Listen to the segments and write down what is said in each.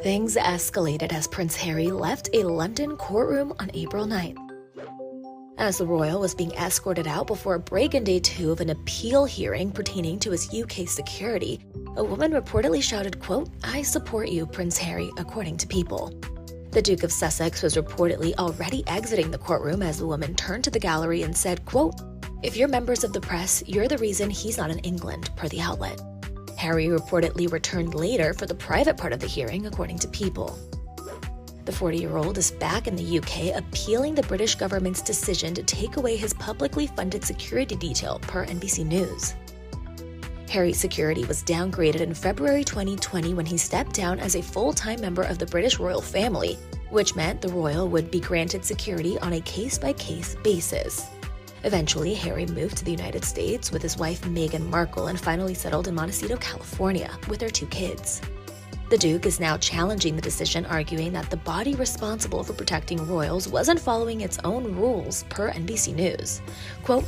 Things escalated as Prince Harry left a London courtroom on April 9th. As the royal was being escorted out before a break in day 2 of an appeal hearing pertaining to his UK security, a woman reportedly shouted, quote, "I support you, Prince Harry," according to People. The Duke of Sussex was reportedly already exiting the courtroom as the woman turned to the gallery and said, quote, "If you're members of the press, you're the reason he's not in England," per the outlet. Harry reportedly returned later for the private part of the hearing, according to People. The 40-year-old is back in the UK appealing the British government's decision to take away his publicly funded security detail, per NBC News. Harry's security was downgraded in February 2020 when he stepped down as a full-time member of the British royal family, which meant the royal would be granted security on a case-by-case basis. Eventually, Harry moved to the United States with his wife Meghan Markle and finally settled in Montecito, California, with their 2 kids. The Duke is now challenging the decision, arguing that the body responsible for protecting royals wasn't following its own rules, per NBC News. Quote,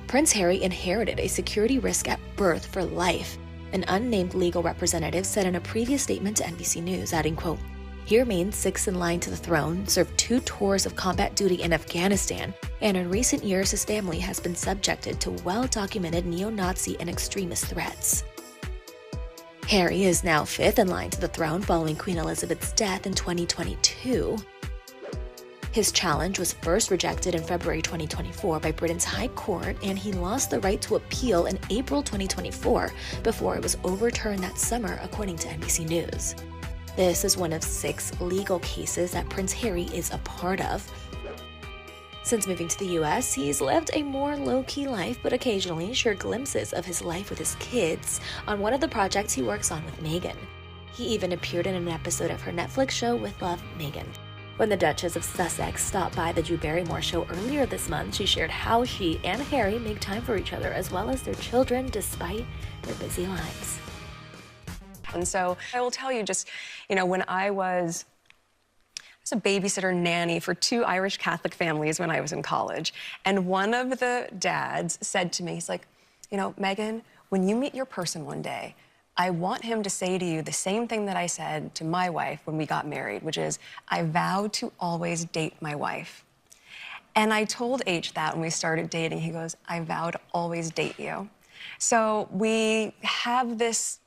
"Prince Harry inherited a security risk at birth for life," an unnamed legal representative said in a previous statement to NBC News, adding, quote, "He remained 6th in line to the throne, served 2 tours of combat duty in Afghanistan, and in recent years his family has been subjected to well-documented neo-Nazi and extremist threats." Harry is now 5th in line to the throne following Queen Elizabeth's death in 2022. His challenge was first rejected in February 2024 by Britain's High Court, and he lost the right to appeal in April 2024 before it was overturned that summer, according to NBC News. This is one of 6 legal cases that Prince Harry is a part of. Since moving to the US, he's lived a more low-key life, but occasionally shared glimpses of his life with his kids on one of the projects he works on with Meghan. He even appeared in an episode of her Netflix show With Love, Meghan. When the Duchess of Sussex stopped by the Drew Barrymore show earlier this month, she shared how she and Harry make time for each other as well as their children despite their busy lives. And so I will tell you just, when I was a babysitter nanny for 2 Irish Catholic families when I was in college. And one of the dads said to me, he's like, "Megan, when you meet your person one day, I want him to say to you the same thing that I said to my wife when we got married, which is, I vow to always date my wife." And I told H that when we started dating. He goes, "I vow to always date you." So we have this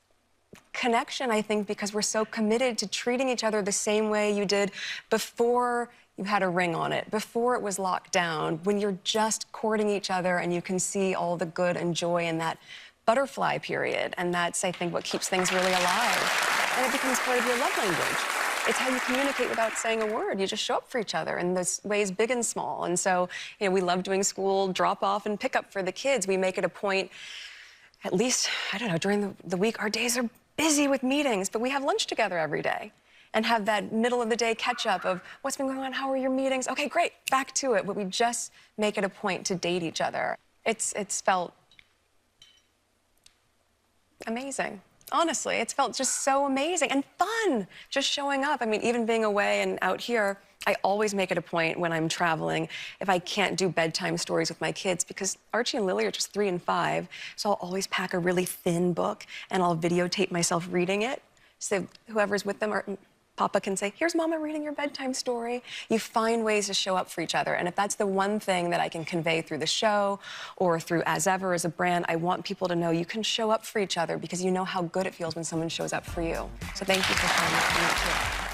connection, I think, because we're so committed to treating each other the same way you did before you had a ring on it, before it was locked down, when you're just courting each other and you can see all the good and joy in that butterfly period. And that's, I think, what keeps things really alive. And it becomes part of your love language. It's how you communicate without saying a word. You just show up for each other in those ways, big and small. And so, we love doing school drop-off and pick-up for the kids. We make it a point, at least, during the week, our days are busy with meetings, but we have lunch together every day and have that middle of the day catch up of what's been going on, how are your meetings? Okay, great, back to it. But we just make it a point to date each other. It's felt amazing. Honestly, it's felt just so amazing and fun just showing up. Even being away and out here, I always make it a point when I'm traveling, if I can't do bedtime stories with my kids, because Archie and Lily are just 3 and 5, so I'll always pack a really thin book and I'll videotape myself reading it. So whoever's with them, or Papa can say, "Here's Mama reading your bedtime story." You find ways to show up for each other. And if that's the one thing that I can convey through the show or through As Ever as a brand, I want people to know you can show up for each other because you know how good it feels when someone shows up for you. So thank you for showing up for me too.